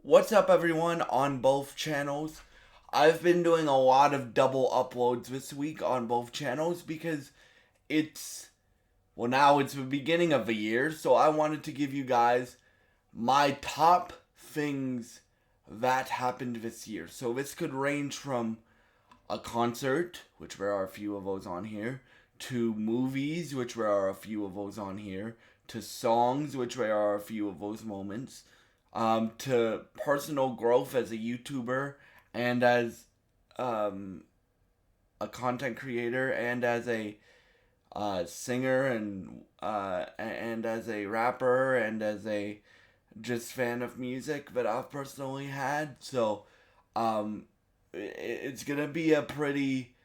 What's up, everyone, on both channels? I've been doing a lot of double uploads this week on both channels because it's, now it's the beginning of the year, so I wanted to give you guys my top things that happened this year. So this could range from a concert, which there are a few of those on here, to movies, which there are a few of those on here, to songs, which there are a few of those moments, to personal growth as a YouTuber and as um, a content creator and as a singer and as a rapper and as a just fan of music that I've personally had. So um, it's gonna be a pretty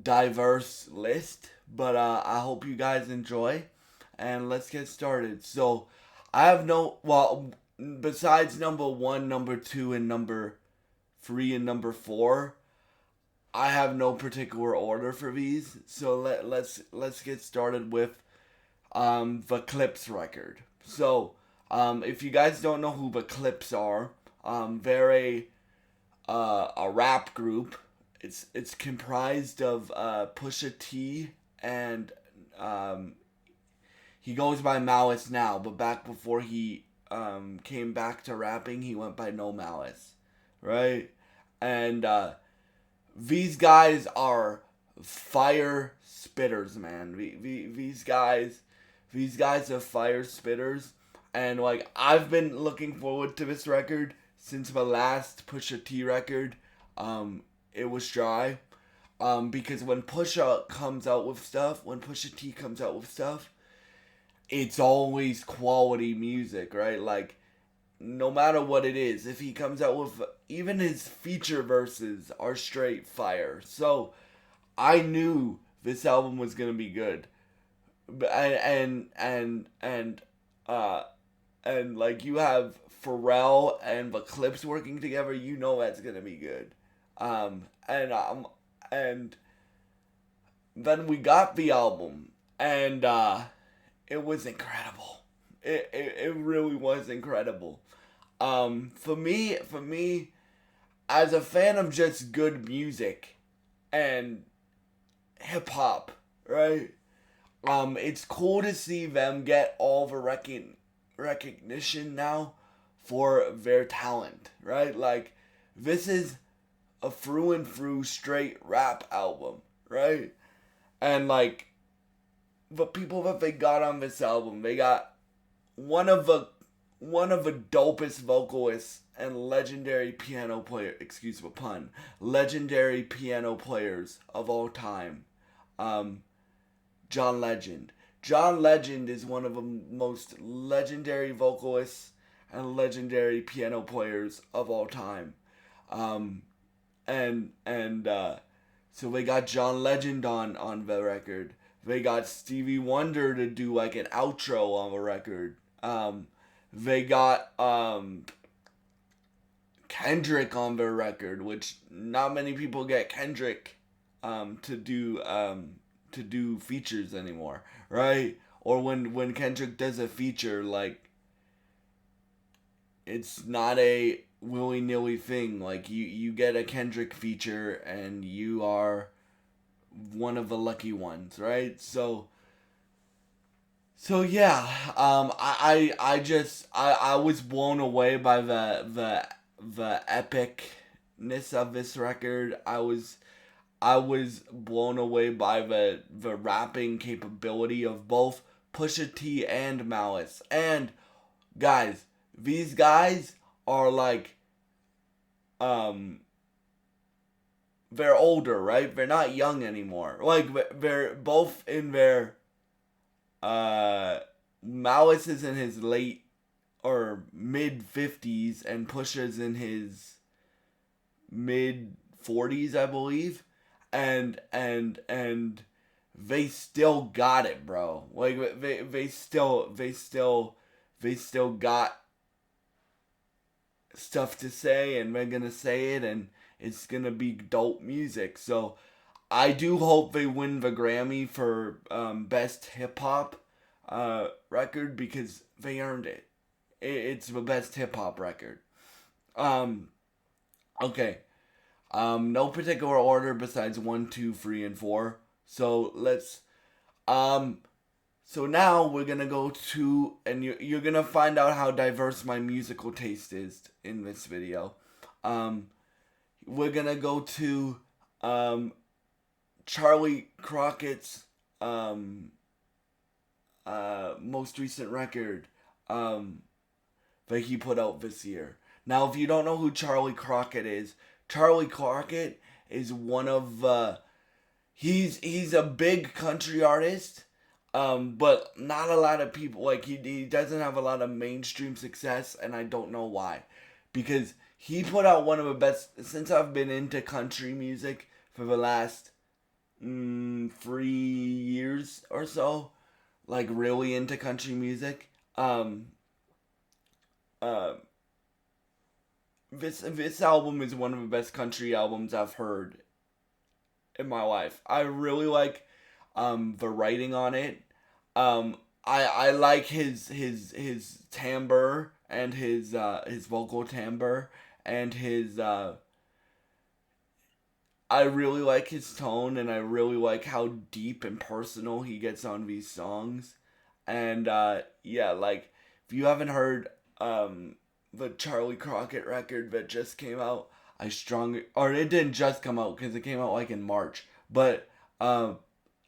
diverse list, but I hope you guys enjoy. And let's get started. So I have besides number one, number two, and number three and number four, I have no particular order for these. So let's get started with the Clipse record. So if you guys don't know who the Clipse are, they're a rap group. It's comprised of Pusha T and he goes by Malice now, but back before he came back to rapping, he went by No Malice, right? And these guys are fire spitters, man. These guys are fire spitters, and like I've been looking forward to this record since the last Pusha T record. It was dry. Because when Pusha T comes out with stuff, it's always quality music, right? Like, no matter what it is, if he comes out with, even his feature verses are straight fire. So I knew this album was gonna be good, uh and like you have Pharrell and the Clipse working together, you know that's gonna be good. And then we got the album, and it was incredible. It really was incredible. For me, as a fan of just good music and hip hop, right? It's cool to see them get all the recognition now for their talent, right? Like, this is a through and through straight rap album, right? And like the people that they got on this album, they got one of the one of the dopest vocalists and legendary piano player, excuse the pun, legendary piano players of all time, um, John Legend. John Legend is one of the most legendary vocalists and legendary piano players of all time. Um, and so they got John Legend on the record. They got Stevie Wonder to do like an outro on the record. They got Kendrick on their record, which not many people get Kendrick to do features anymore, right? Or when Kendrick does a feature, like, it's not a willy nilly thing. Like, you get a Kendrick feature and you are one of the lucky ones, right? So yeah, I was blown away by the epicness of this record. I was blown away by the rapping capability of both Pusha T and Malice. And guys, these guys are like um they're older, right? They're not young anymore. Like, they're both in their uh Malice is in his late or mid 50s and Pusha's in his mid 40s, I believe. And they still got it, bro. Like, they still got stuff to say, and they're gonna say it, and it's gonna be dope music. So I do hope they win the Grammy for best hip hop record, because they earned it. It's the best hip hop record. Um, okay. No particular order besides 1, 2, 3, and 4. So let's um so now we're gonna go to, and you're gonna find out how diverse my musical taste is in this video. Um, we're gonna go to um Charlie Crockett's um most recent record um that he put out this year. Now, if you don't know who Charlie Crockett is, Charlie Crockett is one of he's a big country artist, but not a lot of people, like he doesn't have a lot of mainstream success, and I don't know why, because he put out one of the best, since I've been into country music for the last 3 years or so, like really into country music. Uh, this album is one of the best country albums I've heard in my life. I really like the writing on it. I like his timbre and his vocal timbre and his I really like his tone, and I really like how deep and personal he gets on these songs. And yeah, like if you haven't heard the Charlie Crockett record that just came out, I strongly, or it didn't just come out because it came out like in March. But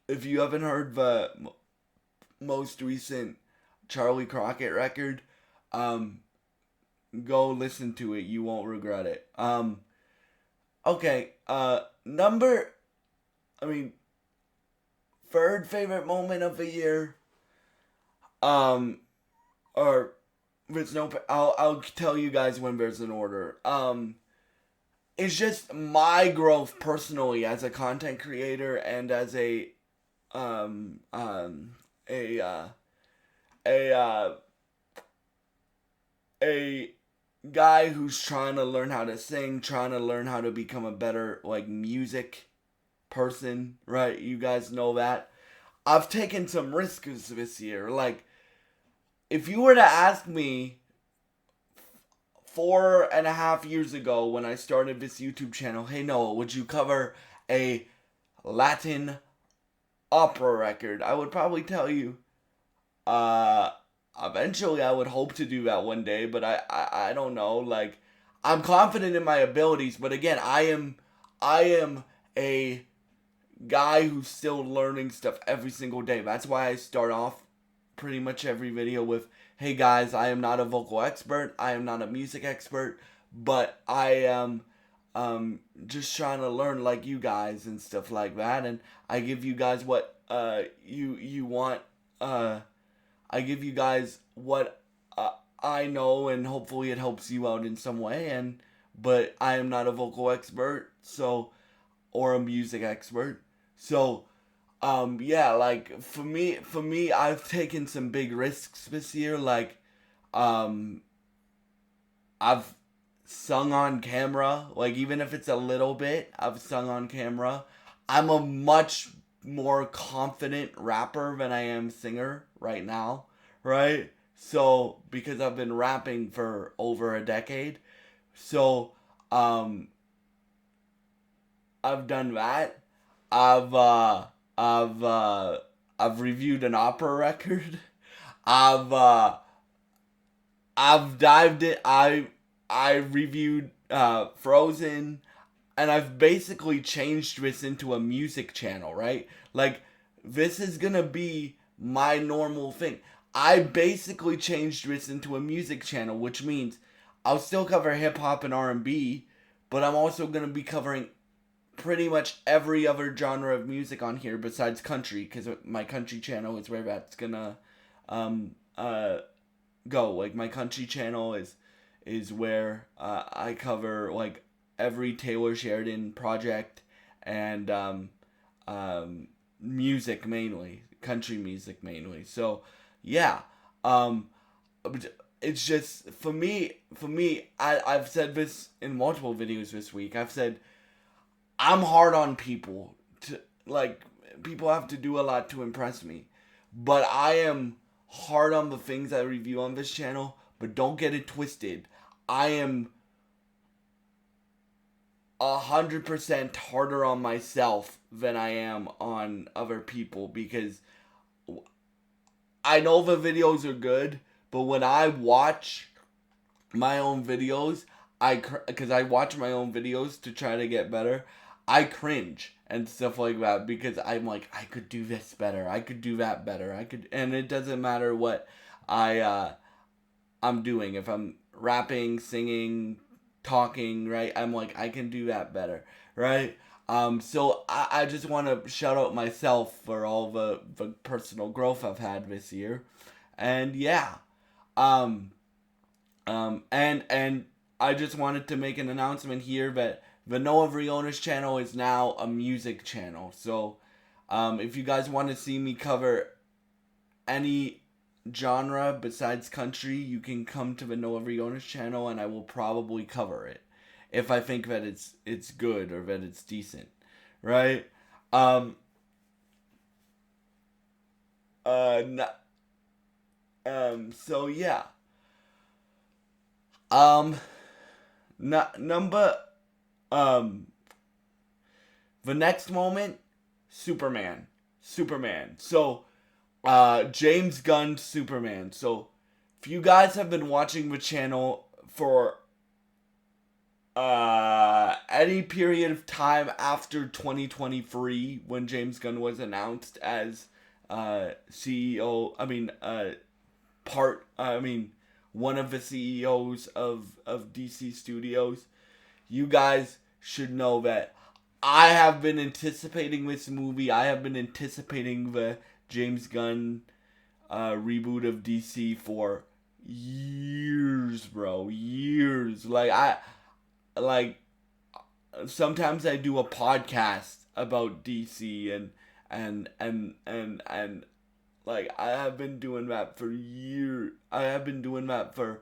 if you haven't heard the most recent Charlie Crockett record, um, go listen to it. You won't regret it. Okay. Number, I mean, third favorite moment of the year. Um, or there's no. I'll tell you guys when there's an order. It's just my growth personally as a content creator and as um um a uh, a a guy who's trying to learn how to sing, trying to learn how to become a better like music person, right? You guys know that. I've taken some risks this year. Like, if you were to ask me 4.5 years ago when I started this YouTube channel, hey Noah, would you cover a Latin opera record? I would probably tell you, uh, eventually I would hope to do that one day, but I don't know. Like, I'm confident in my abilities, but again, I am a guy who's still learning stuff every single day. That's why I start off pretty much every video with, hey guys, I am not a vocal expert, I am not a music expert, but I am just trying to learn like you guys and stuff like that, and I give you guys what you want. I give you guys what I know, and hopefully it helps you out in some way. And but I am not a vocal expert, so, or a music expert. So yeah, like for me I've taken some big risks this year. Like um I've sung on camera, like even if it's a little bit, I've sung on camera. I'm a much more confident rapper than I am singer right now, right? So because I've been rapping for over a decade. So um I've done that. I've uh I've uh I've reviewed an opera record. I've I've dived it. I reviewed Frozen, and I've basically changed this into a music channel, right? Like, this is gonna be my normal thing. I basically changed this into a music channel, which means I'll still cover hip hop and R&B, but I'm also gonna be covering pretty much every other genre of music on here besides country, because my country channel is where that's gonna um uh go. Like, my country channel is where I cover like every Taylor Sheridan project, and music mainly, country music mainly. So yeah, um, it's just for me. I've said this in multiple videos this week. I've said I'm hard on people. To like, people have to do a lot to impress me, but I am hard on the things I review on this channel. But don't get it twisted. I am 100% harder on myself than I am on other people, because I know the videos are good, but when I watch my own videos, because I watch my own videos to try to get better, I cringe and stuff like that, because I'm like, I could do this better, I could do that better, and it doesn't matter what I'm doing. If I'm rapping, singing, talking, right? I'm like, I can do that better, right? So I just want to shout out myself for all the personal growth I've had this year, and yeah, um, and I just wanted to make an announcement here that the Noah Briones channel is now a music channel. So, if you guys want to see me cover any genre besides country, you can come to the Noah Briones channel, and I will probably cover it if I think that it's good or that it's decent, right? Um, n- so yeah. Um, number um the next moment, Superman. Superman. So, James Gunn Superman. So, if you guys have been watching the channel for any period of time after 2023, when James Gunn was announced as CEO, one of the CEOs of DC Studios, you guys should know that I have been anticipating this movie. I have been anticipating the James Gunn reboot of DC for years, bro. Years. Like sometimes I do a podcast about DC, and like I have been doing that for years. I have been doing that for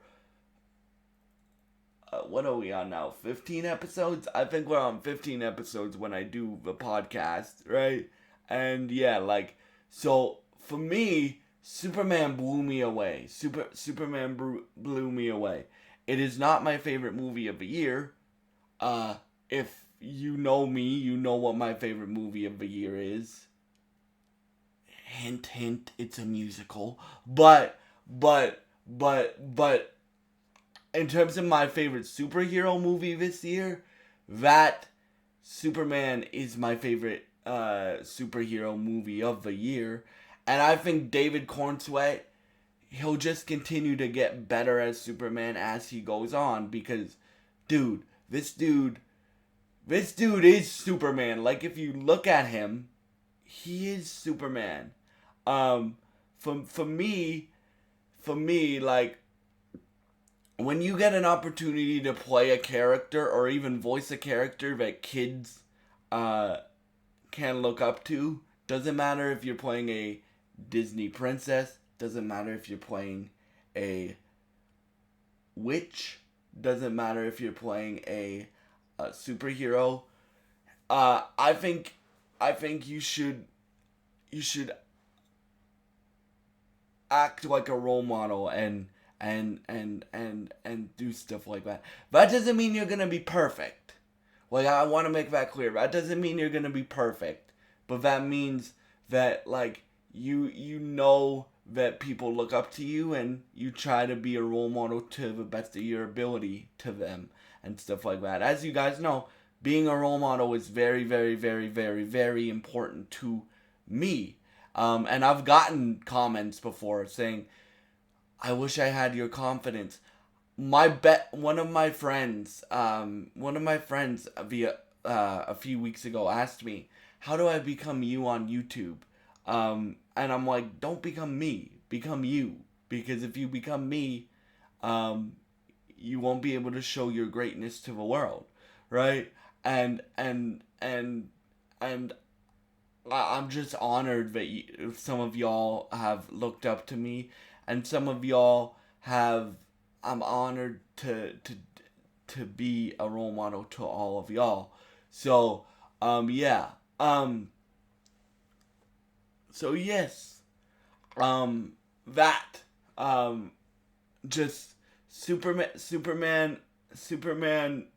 what are we on now? 15 episodes? I think we're on 15 episodes when I do the podcast, right? And yeah, like, so for me, Superman blew me away. Superman blew me away. It is not my favorite movie of the year. If you know me, you know what my favorite movie of the year is. Hint, hint, it's a musical. But in terms of my favorite superhero movie this year, that Superman is my favorite superhero movie of the year. And I think David Cornsweet, he'll just continue to get better as Superman as he goes on, because dude, this dude is Superman. Like, if you look at him, he is Superman. Um for me like, when you get an opportunity to play a character or even voice a character that kids uh, can look up to, doesn't matter if you're playing a Disney princess, doesn't matter if you're playing a witch, doesn't matter if you're playing a superhero. I think you should act like a role model, and do stuff like that. That doesn't mean you're gonna be perfect. Like, I want to make that clear. That doesn't mean you're gonna be perfect, but that means that, like, you know that people look up to you, and you try to be a role model to the best of your ability to them, and stuff like that. As you guys know, being a role model is very, very, very, very, very important to me. And I've gotten comments before saying, I wish I had your confidence. One of my friends via a few weeks ago asked me, how do I become you on YouTube? And I'm like, don't become me, become you. Because if you become me, um, you won't be able to show your greatness to the world, right? And I'm just honored that some of y'all have looked up to me, and some of y'all have. I'm honored to be a role model to all of y'all. So, yeah. So yes. That. Just Superman. Superman.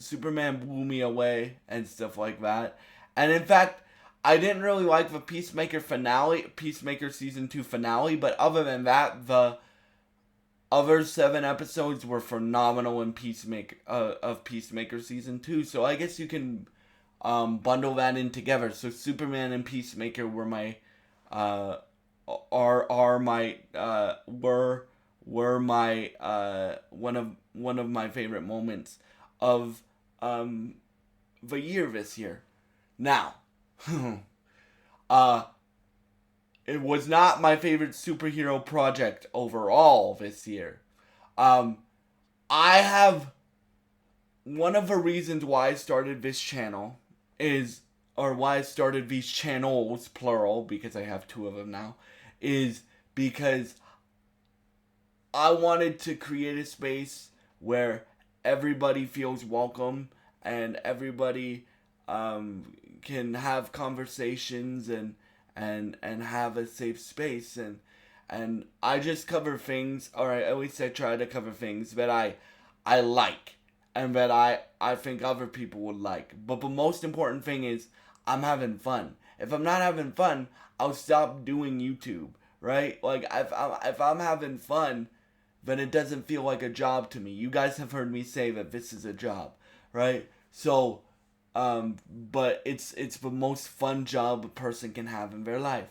Superman blew me away and stuff like that. And in fact, I didn't really like the Peacemaker season 2 finale, but other than that, the other 7 episodes were phenomenal in Peacemaker season 2. So I guess you can bundle that in together. So Superman and Peacemaker were my are my were my one of my favorite moments of the year this year. Now, it was not my favorite superhero project overall this year. I have one of the reasons why I started this channel is, or why I started these channels, plural, because I have 2 of them now, is because I wanted to create a space where everybody feels welcome and everybody can have conversations and have a safe space, and I just cover things, or at least I try to cover things that I like and that I think other people would like. But the most important thing is I'm having fun. If I'm not having fun, I'll stop doing YouTube, right? Like if I'm having fun, then it doesn't feel like a job to me. You guys have heard me say that this is a job, right? So but it's the most fun job a person can have in their life.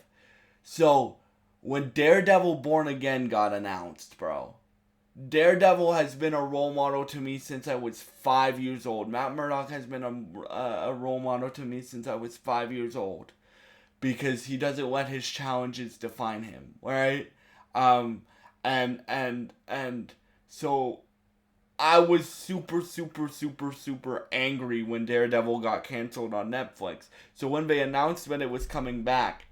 So when Daredevil Born Again got announced, bro, Daredevil has been a role model to me since I was 5 years old. Matt Murdock has been a role model to me since I was 5 years old, because he doesn't let his challenges define him, right? And so I was super angry when Daredevil got canceled on Netflix. So when they announced that it was coming back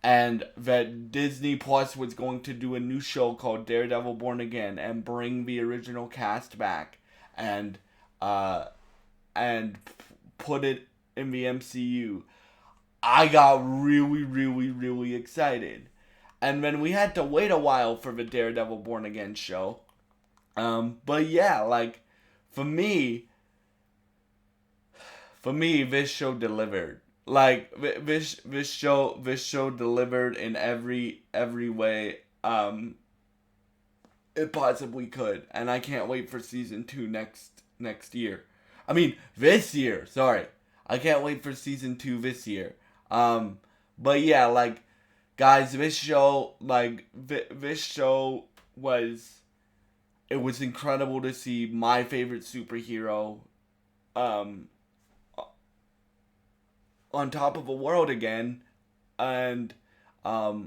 and that Disney Plus was going to do a new show called Daredevil Born Again and bring the original cast back and put it in the MCU, I got really excited. And then we had to wait a while for the Daredevil Born Again show. But yeah, like, for me, this show delivered. Like, this show delivered in every way, it possibly could. And I can't wait for season 2 next year. I mean, this year, sorry. I can't wait for season 2 this year. But yeah, like, guys, this show was, it was incredible to see my favorite superhero on top of the world again, and I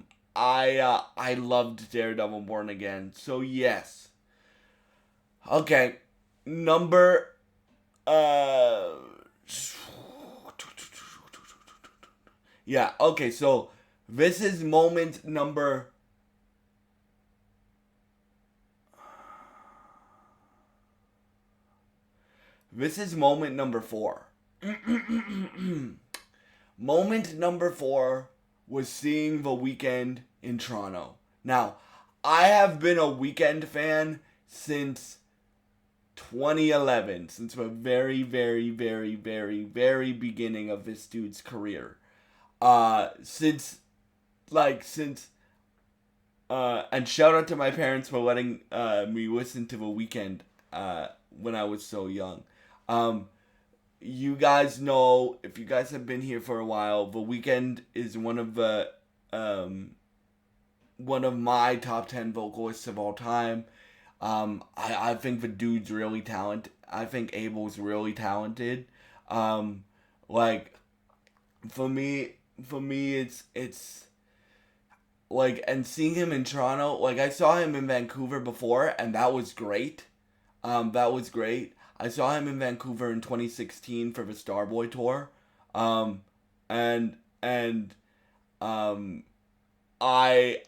loved Daredevil Born Again. So yes. Okay, number yeah, okay, so this is moment number This is moment number 4. Moment number 4 was seeing The Weeknd in Toronto. Now, I have been a Weeknd fan since 2011, since the very beginning of this dude's career. Since and shout out to my parents for letting me listen to The Weeknd when I was so young. You guys know, if you guys have been here for a while, The Weeknd is one of my top 10 vocalists of all time. I think the dude's really talented. I think Abel's really talented. Like, for me, it's like, and seeing him in Toronto, like, I saw him in Vancouver before, and that was great. I saw him in Vancouver in 2016 for the Starboy tour. And I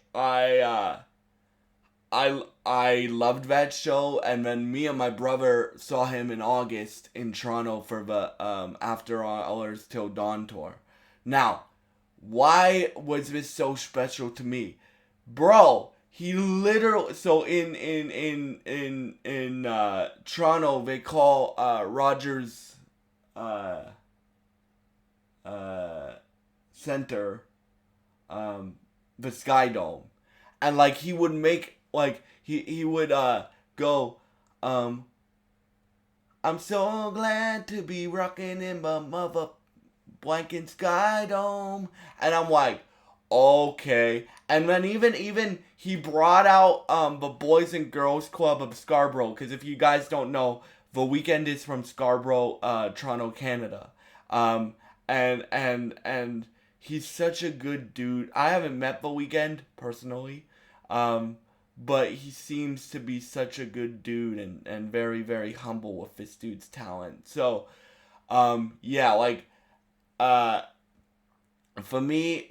loved that show, and then me and my brother saw him in August in Toronto for the After Hours Till Dawn tour. Now, why was this so special to me? Bro, he literally, so in Toronto they call Rogers uh uh center the Sky Dome, and like he would make like he would go um I'm so glad to be rocking in my mother blanket Sky Dome, and I'm like, okay. And then even he brought out the Boys and Girls Club of Scarborough, because if you guys don't know, the weekend is from Scarborough, Toronto, Canada. Um, and he's such a good dude. I haven't met the weekend personally, um, but he seems to be such a good dude and very very humble with this dude's talent. So yeah, like uh for me,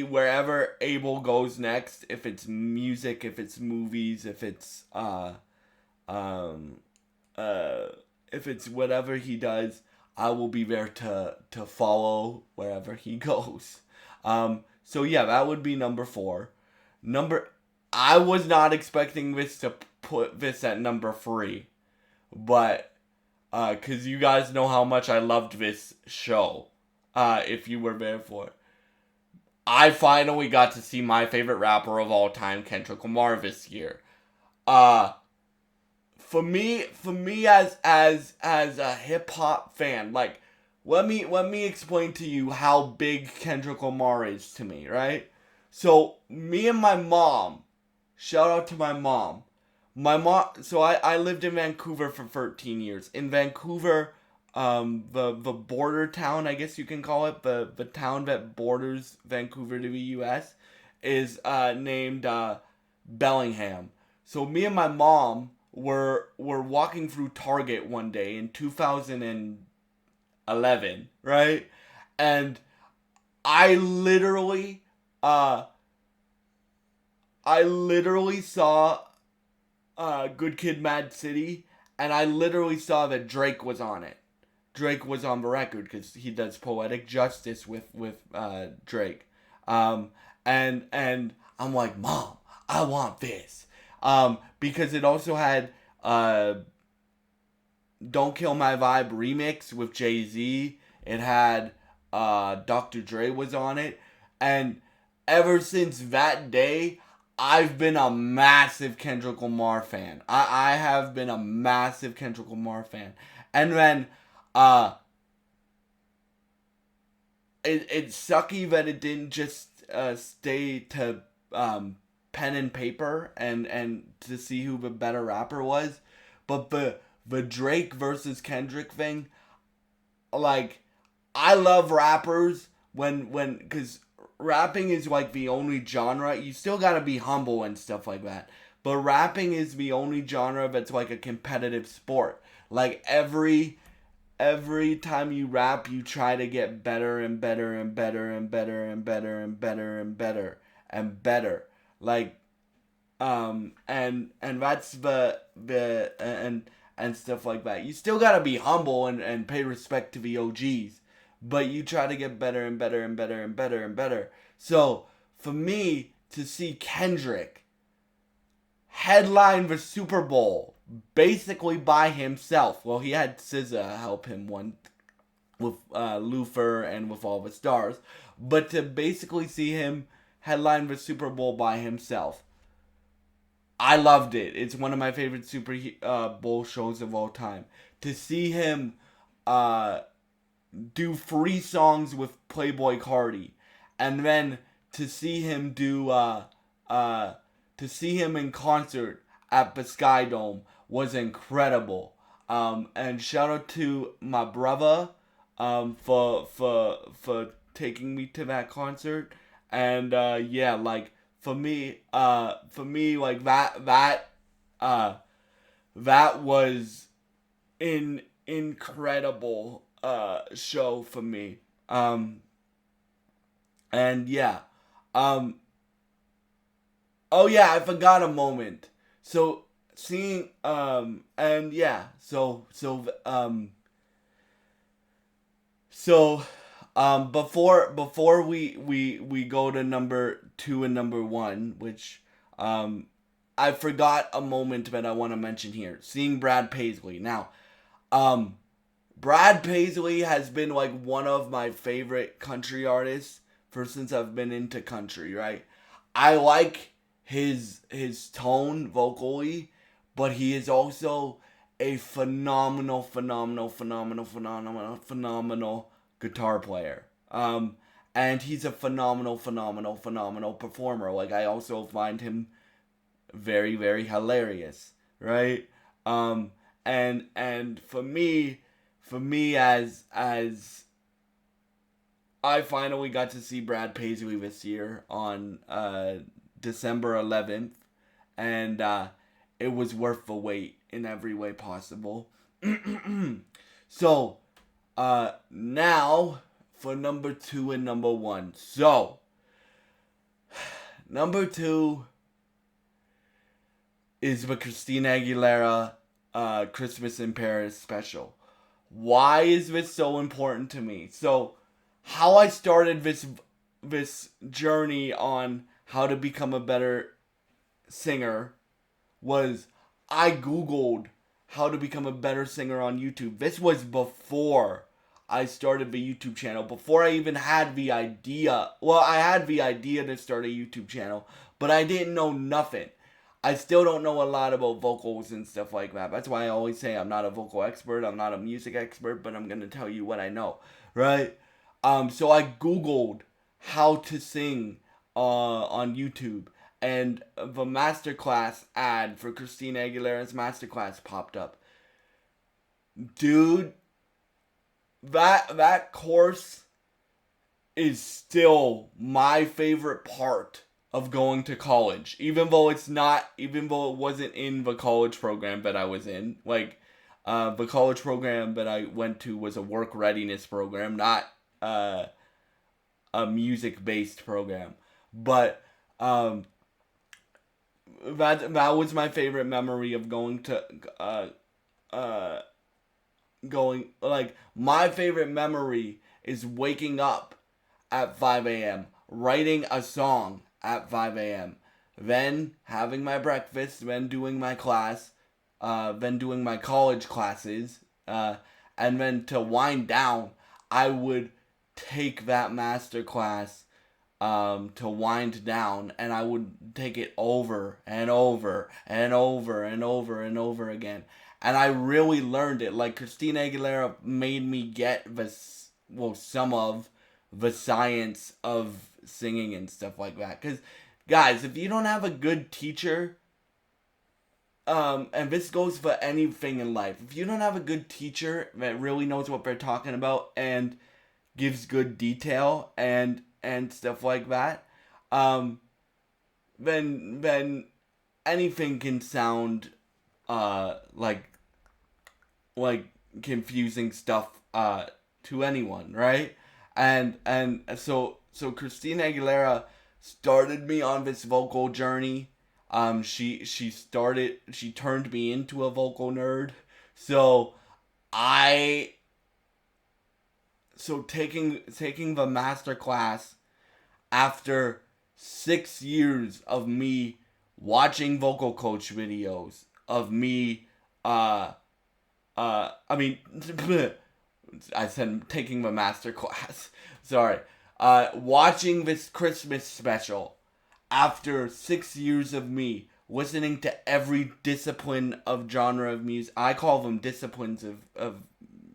wherever Abel goes next, if it's music, if it's movies, um uh if it's whatever he does, I will be there to follow wherever he goes. So yeah, that would be number 4. Number I was not expecting this to put this at number 3, but cuz you guys know how much I loved this show. If you were there for it. I finally got to see my favorite rapper of all time, Kendrick Lamar, this year. Uh for me as a hip hop fan, like let me explain to you how big Kendrick Lamar is to me, right? So me and my mom, shout out to my mom. My mom, so I lived in Vancouver for 13 years. In Vancouver, the border town, I guess you can call it, the town that borders Vancouver to the US is named Bellingham. So me and my mom were walking through Target one day in 2011, right? And I literally uh I literally saw Good Kid, Mad City, and I literally saw that Drake was on it. Drake was on the record because he does Poetic Justice with Drake, um, and I'm like, Mom, I want this, because it also had Don't Kill My Vibe remix with Jay Z. It had Dr. Dre was on it, and ever since that day, I've been a massive Kendrick Lamar fan. I have been a massive Kendrick Lamar fan, and then uh, it's sucky that it didn't just stay to pen and paper and to see who the better rapper was, but the Drake versus Kendrick thing, like I love rappers when because rapping is like the only genre. You still gotta be humble and stuff like that. But rapping is the only genre that's like a competitive sport. Like every time you rap, you try to get better and better and better and better and better and better and better and better. Like and that's the and stuff like that. You still gotta be humble and pay respect to the OGs, but you try to get better and better and better and better and better. So for me to see Kendrick headline the Super Bowl basically by himself, well, he had SZA help him one with Lufer and with all the stars, but to basically see him headline the Super Bowl by himself, I loved it. It's one of my favorite Super Bowl shows of all time. To see him uh, do free songs with Playboy Cardi, and then to see him do uh, to see him in concert at the Sky Dome was incredible. And shout out to my brother for taking me to that concert. And yeah, like for me, like uh, that was an incredible show for me. And yeah, um, oh yeah, I forgot a moment. So seeing and yeah, so before we go to number 2 and number 1, which I forgot a moment that I want to mention here. Seeing Brad Paisley. Now, Brad Paisley has been like one of my favorite country artists for since I've been into country, right? I like his tone vocally, but he is also a phenomenal guitar player. And he's a phenomenal performer. Like I also find him very hilarious, right? Um, and for me as I finally got to see Brad Paisley this year on December 11th, and it was worth the wait in every way possible. So, now for number two and number one. So, number two is the Christina Aguilera Christmas in Paris special. Why is this so important to me? So, how I started this journey on how to become a better singer was I googled how to become a better singer on YouTube. This was before I started the YouTube channel, before I even had the idea. Well, I had the idea to start a YouTube channel, but I didn't know nothing. I still don't know a lot about vocals and stuff like that. That's why I always say I'm not a vocal expert, I'm not a music expert, but I'm going to tell you what I know, right? So I googled how to sing on YouTube, and the masterclass ad for Christina Aguilera's masterclass popped up. Dude, that course is still my favorite part of going to college, even though it wasn't in the college program that I was in. Like, the college program that I went to was a work readiness program, not a music based program. But that was my favorite memory of going to uh going like my favorite memory is waking up at 5 a.m., writing a song at 5 a.m., then having my breakfast, then doing my class, then doing my college classes, and then to wind down, I would take that master class to wind down, and I would take it over and over and over and over and over again. And I really learned it. Like, Christina Aguilera made me get some of the science of singing and stuff like that. Because, guys, if you don't have a good teacher, and this goes for anything in life, if you don't have a good teacher that really knows what they're talking about and gives good detail and stuff like that, then anything can sound like confusing stuff to anyone, right? And so Christina Aguilera started me on this vocal journey. She turned me into a vocal nerd. So I so taking the master class after 6 years of me watching vocal coach videos, of me I mean I said taking the master class. Sorry. Watching this Christmas special after 6 years of me listening to every discipline of genre of music. I call them disciplines of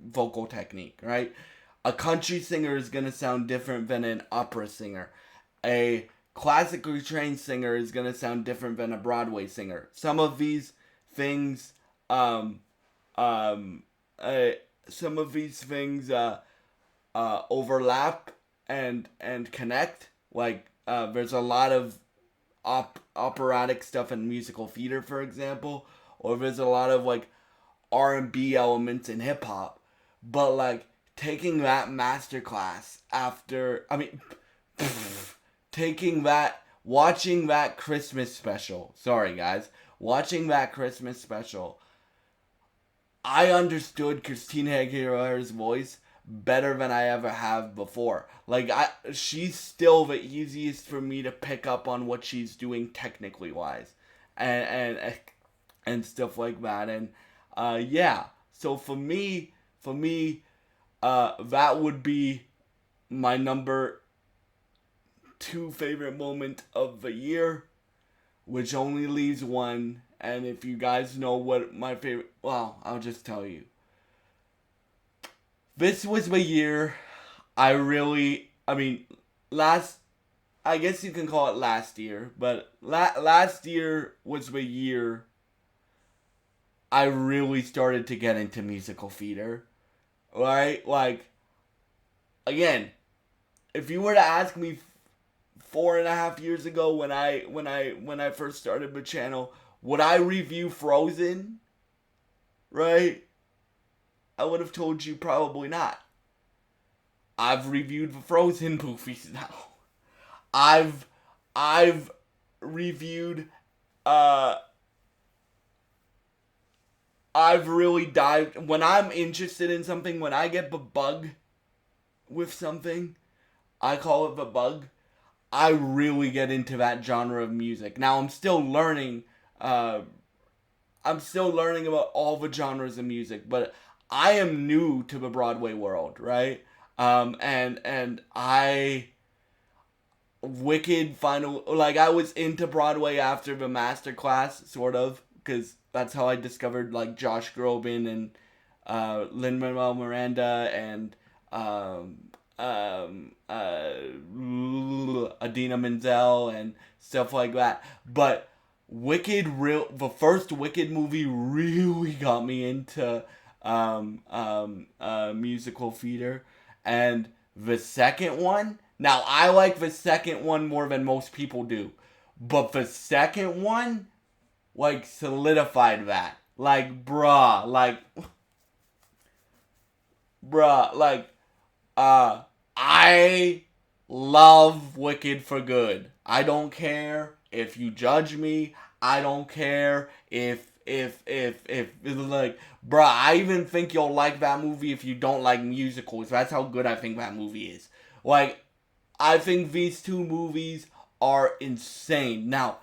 vocal technique, right? A country singer is going to sound different than an opera singer. A classically trained singer is going to sound different than a Broadway singer. Some of these things, um, uh, overlap and connect. Like, there's a lot of operatic stuff in musical theater, for example, or there's a lot of like R&B elements in hip hop. But like taking that masterclass after, I mean, watching that Christmas special. Sorry, guys, watching that Christmas special. I understood Christina Aguilera's voice better than I ever have before. Like, she's still the easiest for me to pick up on what she's doing technically wise. and stuff like that. And yeah, so for me, that would be my number 2 favorite moment of the year, which only leaves one. And if you guys know what my favorite, well, I'll just tell you. This was the year last, I guess you can call it last year, but last year was the year I really started to get into musical theater, right? Like, again, if you were to ask me 4.5 years ago when I first started the channel, would I review Frozen? Right? I would have told you probably not. I've reviewed the Frozen movies now. I've reviewed I've really dived when I'm interested in something, when I get the bug with something, I call it the bug. I really get into that genre of music. Now I'm still learning about all the genres of music, but I am new to the Broadway world, right? And I Wicked final, like, I was into Broadway after the master class, sort of, because that's how I discovered like Josh Groban and Lin-Manuel Miranda and Adina Menzel and stuff like that. But the first Wicked movie really got me into musical theater, and the second one. Now I like the second one more than most people do, but the second one like solidified that. Like, I love Wicked for good. I don't care if you judge me. I don't care if like, I even think you'll like that movie if you don't like musicals. That's how good I think that movie is. Like, I think these two movies are insane. Now,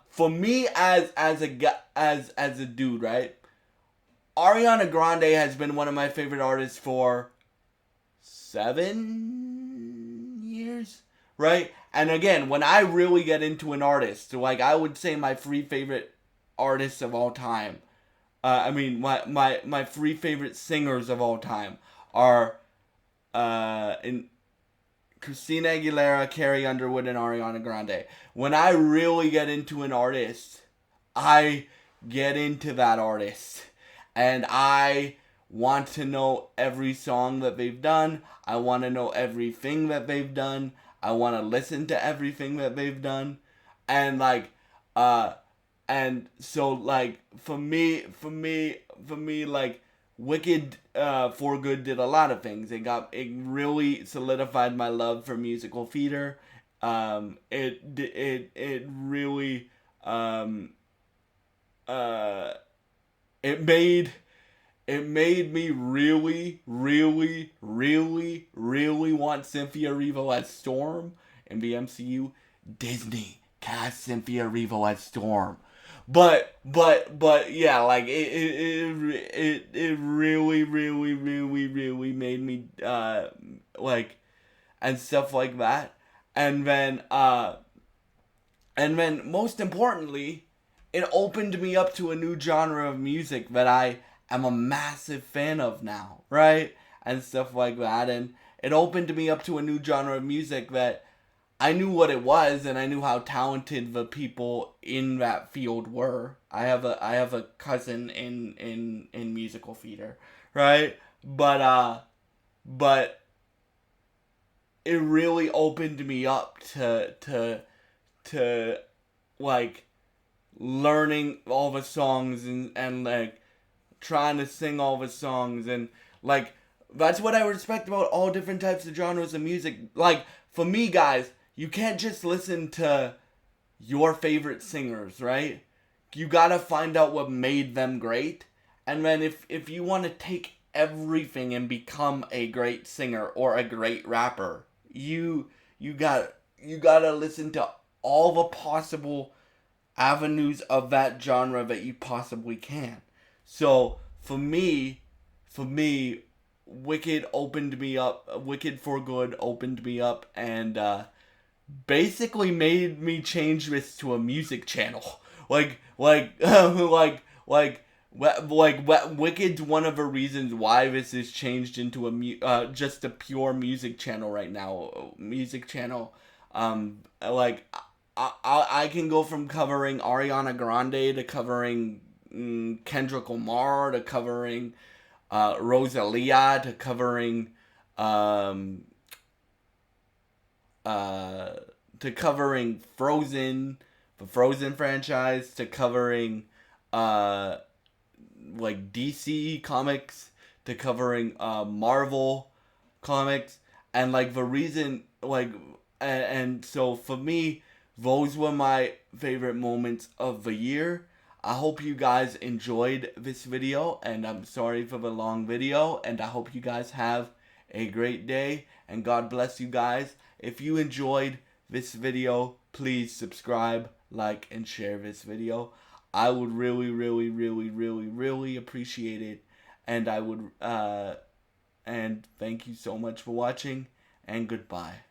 for me as a dude, right? Ariana Grande has been one of my favorite artists for 7 years, right? And again, when I really get into an artist, like, I would say my 3 favorite artists of all time, my 3 favorite singers of all time are in Christina Aguilera, Carrie Underwood, and Ariana Grande. When I really get into an artist, I get into that artist. And I want to know every song that they've done. I want to know everything that they've done. I want to listen to everything that they've done. And like, and so like, for me, like, Wicked for Good did a lot of things. It really solidified my love for musical theater. It really it made me really, really, really, really want Cynthia Erivo as Storm in the MCU. Disney cast Cynthia Erivo as Storm. But yeah, like, it really, really, really, really made me like, and stuff like that. And then most importantly, it opened me up to a new genre of music that I am a massive fan of now, right? And stuff like that. And it opened me up to a new genre of music that I knew what it was, and I knew how talented the people in that field were. I have a cousin in musical theater, right? But it really opened me up to like learning all the songs and like trying to sing all the songs, and like, that's what I respect about all different types of genres of music. Like, for me, guys, you can't just listen to your favorite singers, right? You gotta find out what made them great. And then if you want to take everything and become a great singer or a great rapper, you gotta listen to all the possible avenues of that genre that you possibly can. So for me, Wicked opened me up. Wicked for Good opened me up, and basically made me change this to a music channel. Wicked's one of the reasons why this is changed into just a pure music channel right now. Music channel, like I can go from covering Ariana Grande to covering Kendrick Lamar to covering Rosalia to covering um, uh, Frozen, the Frozen franchise, to covering uh, like DC comics, to covering Marvel comics, and like the reason and so for me, those were my favorite moments of the year. I hope you guys enjoyed this video, and I'm sorry for the long video, and I hope you guys have a great day, and God bless you guys. If you enjoyed this video, please subscribe, like, and share this video. I would really, really, really, really, really appreciate it, and I would, and thank you so much for watching, and goodbye.